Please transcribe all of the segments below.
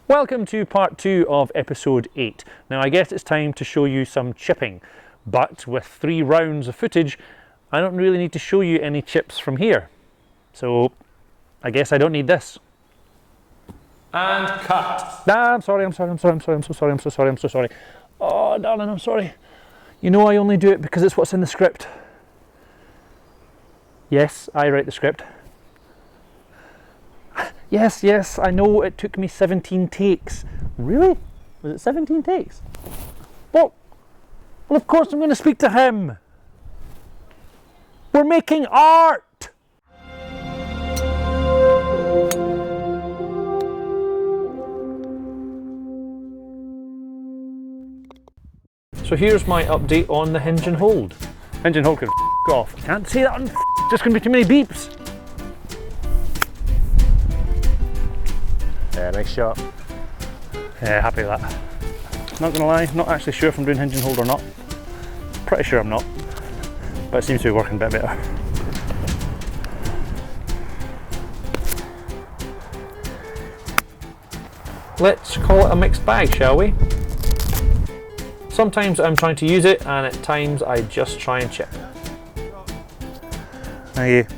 Welcome to part 2 of episode 8. Now I guess it's time to show you some chipping, but with 3 rounds of footage I don't really need to show you any chips from here. So I guess I don't need this. And cut. I'm so sorry. Oh darling, I'm sorry. You know I only do it because it's what's in the script. Yes, I write the script. Yes, I know it took me 17 takes. Really? Was it 17 takes? Well, of course I'm going to speak to him. We're making art! So here's my update on the hinge and hold. Hinge and hold can f*** off. Can't say that on just going to be too many beeps. Yeah, nice shot. Yeah, happy with that. Not gonna lie, not actually sure if I'm doing hinge and hold or not. Pretty sure I'm not, but it seems to be working a bit better. Let's call it a mixed bag, shall we? Sometimes I'm trying to use it, and at times I just try and chip. Thank you.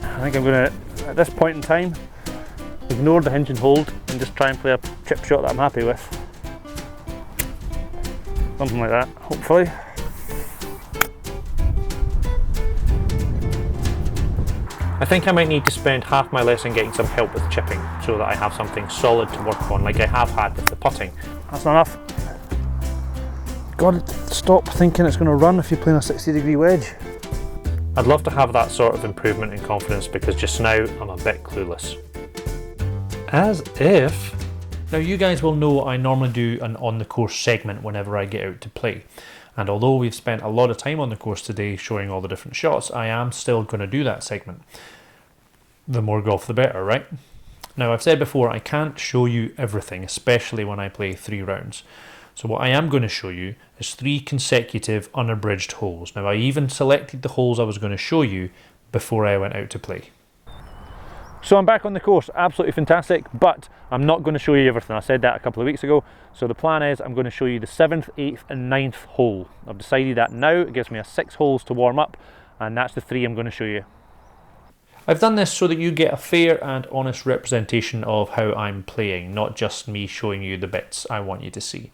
I think I'm gonna, at this point in time, ignore the hinge and hold and just try and play a chip shot that I'm happy with. Something like that, hopefully. I think I might need to spend half my lesson getting some help with chipping so that I have something solid to work on like I have had with the putting. That's not enough. God, stop thinking it's going to run if you're playing a 60-degree wedge. I'd love to have that sort of improvement in confidence because just now I'm a bit clueless. As if. Now you guys will know I normally do an on the course segment whenever I get out to play, and although we've spent a lot of time on the course today showing all the different shots, I am still going to do that segment. The more golf the better, right? Now I've said before I can't show you everything, especially when I play 3 rounds. So what I am going to show you is 3 consecutive unabridged holes. Now I even selected the holes I was going to show you before I went out to play. So I'm back on the course, absolutely fantastic, but I'm not going to show you everything. I said that a couple of weeks ago. So the plan is I'm going to show you the 7th, 8th and 9th hole. I've decided that now. It gives me a 6 holes to warm up, and that's the 3 I'm going to show you. I've done this so that you get a fair and honest representation of how I'm playing, not just me showing you the bits I want you to see.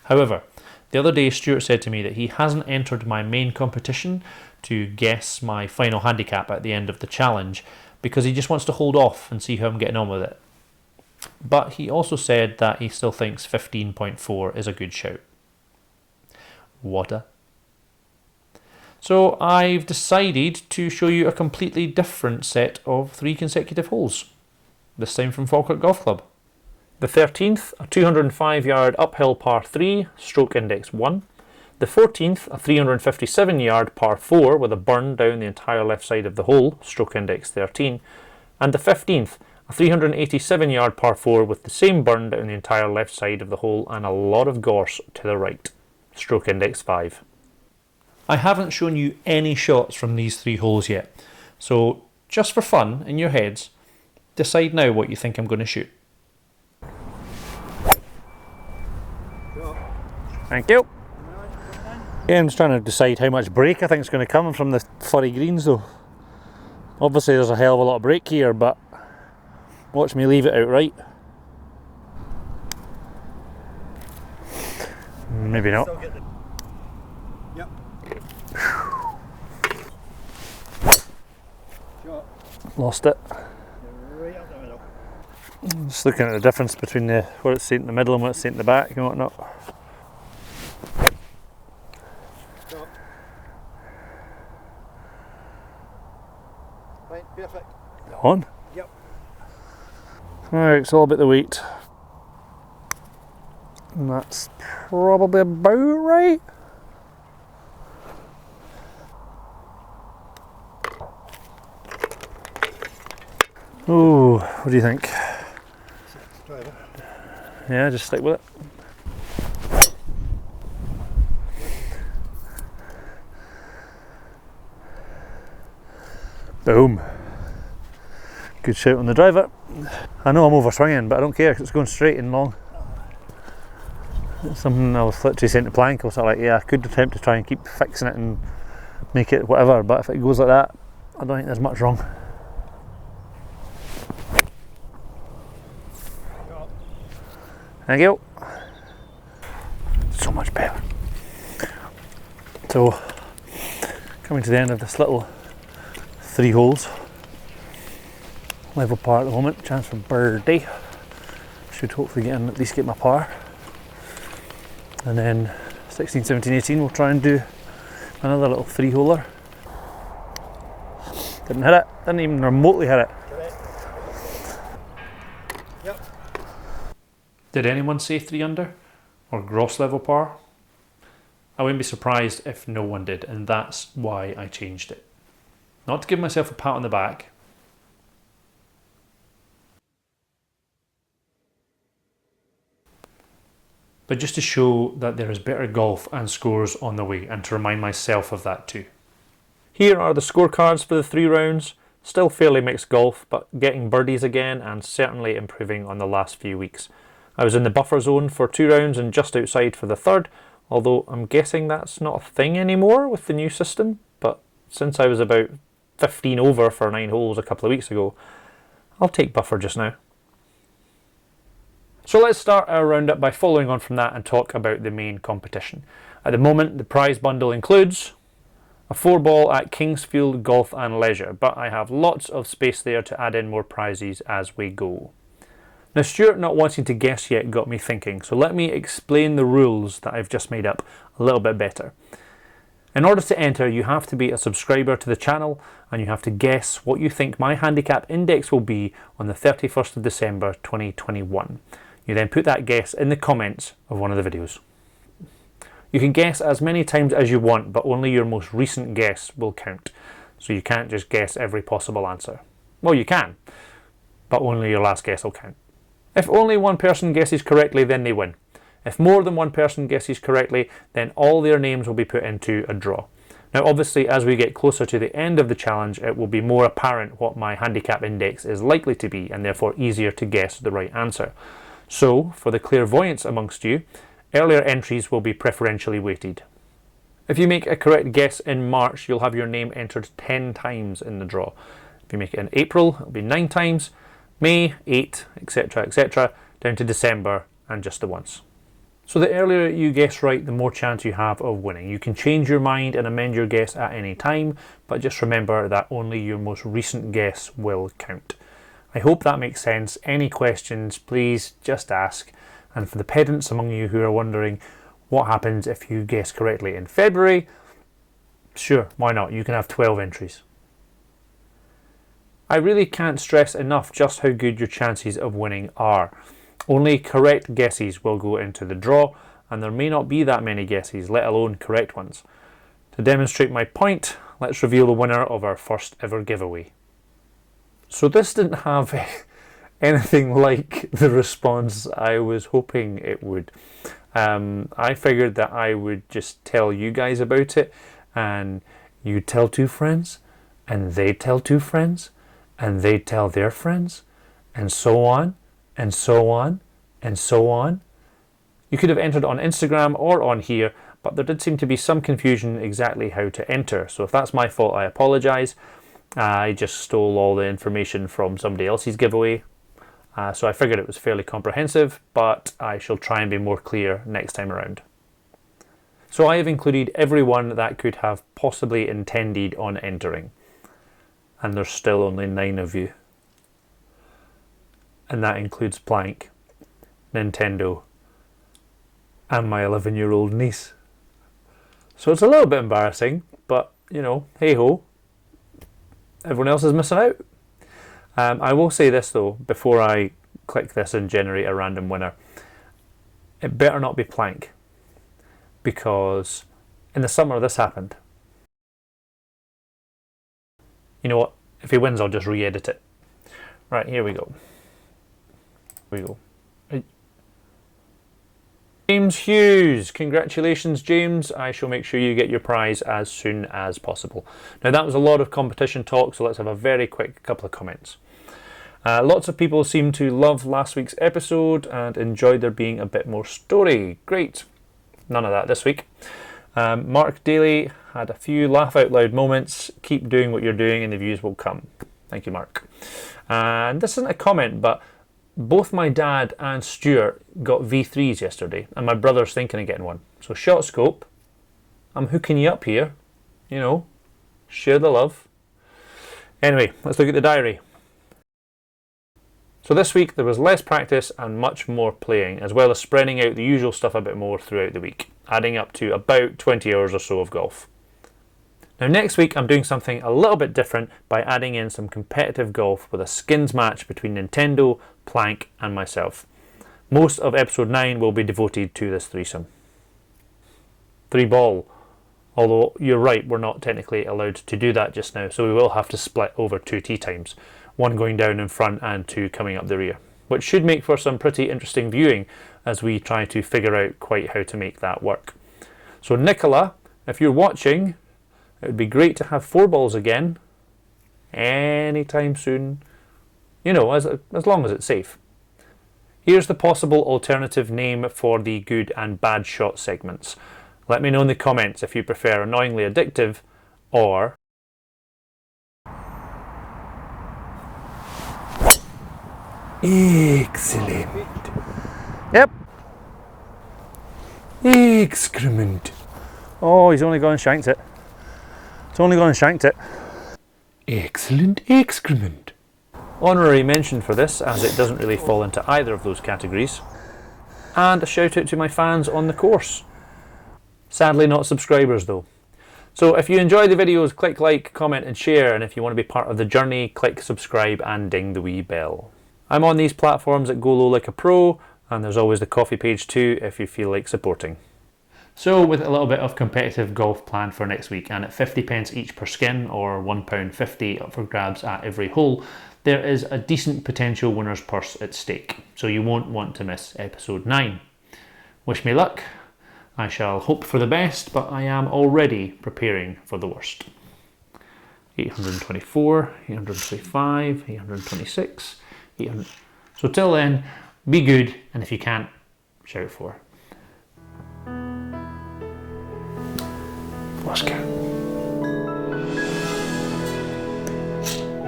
However, the other day Stuart said to me that he hasn't entered my main competition to guess my final handicap at the end of the challenge, because he just wants to hold off and see how I'm getting on with it. But he also said that he still thinks 15.4 is a good shout. What? So I've decided to show you a completely different set of 3 consecutive holes. This time from Falkirk Golf Club. The 13th, a 205 yard uphill par 3, stroke index 1. The 14th, a 357 yard par 4 with a burn down the entire left side of the hole, stroke index 13. And the 15th, a 387 yard par 4 with the same burn down the entire left side of the hole and a lot of gorse to the right, stroke index 5. I haven't shown you any shots from these 3 holes yet, so just for fun in your heads, decide now what you think I'm going to shoot. Thank you. Yeah, I'm just trying to decide how much break I think is going to come from the furry greens though. Obviously there's a hell of a lot of break here, but watch me leave it outright. Maybe not. Yep. Lost it. Right up the middle. Just looking at the difference between what it's saying in the middle and what it's saying in the back and whatnot. Right, perfect. On? Yep. Alright, it's all about the weight. And that's probably about right. Oh, what do you think? Driver. Yeah, just stick with it. Boom. Good shout on the driver. I know I'm over swinging, but I don't care because it's going straight and long. It's something I was literally saying to Plank. I was like, yeah, I could attempt to try and keep fixing it and make it whatever, but if it goes like that, I don't think there's much wrong. Thank you. So much better. So, coming to the end of this little 3 holes. Level par at the moment, chance for birdie. Should hopefully get in, at least get my par. And then 16, 17, 18 we'll try and do another little 3-holer. Didn't hit it, didn't even remotely hit it. Yep. Did anyone say 3 under or gross level par? I wouldn't be surprised if no one did, and that's why I changed it. Not to give myself a pat on the back, but just to show that there is better golf and scores on the way, and to remind myself of that too. Here are the scorecards for the 3 rounds. Still fairly mixed golf, but getting birdies again and certainly improving on the last few weeks. I was in the buffer zone for 2 rounds and just outside for the 3rd, although I'm guessing that's not a thing anymore with the new system, but since I was about 15 over for 9 holes a couple of weeks ago, I'll take buffer just now. So let's start our roundup by following on from that and talk about the main competition. At the moment, the prize bundle includes a 4-ball at Kingsfield Golf and Leisure, but I have lots of space there to add in more prizes as we go. Now, Stuart not wanting to guess yet got me thinking, so let me explain the rules that I've just made up a little bit better. In order to enter, you have to be a subscriber to the channel and you have to guess what you think my handicap index will be on the 31st of December 2021. You then put that guess in the comments of one of the videos. You can guess as many times as you want, but only your most recent guess will count. So you can't just guess every possible answer. Well, you can, but only your last guess will count. If only one person guesses correctly, then they win. If more than one person guesses correctly, then all their names will be put into a draw. Now obviously, as we get closer to the end of the challenge, it will be more apparent what my handicap index is likely to be, and therefore easier to guess the right answer. So, for the clairvoyants amongst you, earlier entries will be preferentially weighted. If you make a correct guess in March, you'll have your name entered 10 times in the draw. If you make it in April, it'll be 9 times, May, 8, etc, etc, down to December, and just the once. So the earlier you guess right, the more chance you have of winning. You can change your mind and amend your guess at any time, but just remember that only your most recent guess will count. I hope that makes sense. Any questions, please just ask. And for the pedants among you who are wondering what happens if you guess correctly in February, sure, why not? You can have 12 entries. I really can't stress enough just how good your chances of winning are. Only correct guesses will go into the draw, and there may not be that many guesses, let alone correct ones. To demonstrate my point, let's reveal the winner of our first ever giveaway. So this didn't have anything like the response I was hoping it would. I figured that I would just tell you guys about it, and you'd tell 2 friends, and they'd tell 2 friends, and they'd tell their friends, and so on, and so on, and so on. You could have entered on Instagram or on here, but there did seem to be some confusion exactly how to enter. So if that's my fault, I apologise. I just stole all the information from somebody else's giveaway. So I figured it was fairly comprehensive, but I shall try and be more clear next time around. So I have included everyone that could have possibly intended on entering. And there's still only 9 of you. And that includes Plank, Nintendo, and my 11-year-old niece. So it's a little bit embarrassing, but you know, hey ho, everyone else is missing out. I will say this though, before I click this and generate a random winner, it better not be Plank, because in the summer this happened. You know what, if he wins I'll just re-edit it. Right, here we go. Here we go. James Hughes, congratulations James. I shall make sure you get your prize as soon as possible. Now that was a lot of competition talk, so let's have a very quick couple of comments. Lots of people seem to love last week's episode and enjoyed there being a bit more story. Great. None of that this week. Mark Daly had a few laugh out loud moments. Keep doing what you're doing and the views will come. Thank you, Mark. And this isn't a comment, but both my dad and Stuart got V3s yesterday, and my brother's thinking of getting one. So shot scope, I'm hooking you up here. You know, share the love. Anyway, let's look at the diary. So this week there was less practice and much more playing, as well as spreading out the usual stuff a bit more throughout the week, adding up to about 20 hours or so of golf. Now next week I'm doing something a little bit different by adding in some competitive golf with a skins match between Nintendo, Plank and myself. Most of episode 9 will be devoted to this threesome. 3-ball. Although you're right, we're not technically allowed to do that just now, so we will have to split over 2 tee times. 1 going down in front and 2 coming up the rear, which should make for some pretty interesting viewing as we try to figure out quite how to make that work. So Nicola, if you're watching, it would be great to have 4 balls again anytime soon, you know, as long as it's safe. Here's the possible alternative name for the good and bad shot segments. Let me know in the comments if you prefer annoyingly addictive or excellent. Yep. Excrement. Oh, he's only gone and shanked it. It's only gone and shanked it. Excellent excrement. Honorary mention for this, as it doesn't really fall into either of those categories. And a shout out to my fans on the course. Sadly not subscribers though. So if you enjoy the videos, click like, comment and share, and if you want to be part of the journey, click subscribe and ding the wee bell. I'm on these platforms at Go Low Like a Pro, and there's always the coffee page too if you feel like supporting. So with a little bit of competitive golf planned for next week, and at 50p each per skin or £1.50 up for grabs at every hole, there is a decent potential winner's purse at stake, so you won't want to miss episode 9. Wish me luck. I shall hope for the best, but I am already preparing for the worst. 824, 825, 826, 800. So till then, be good, and if you can't, shout for it. Oscar.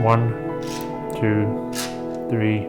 1, 2, 3,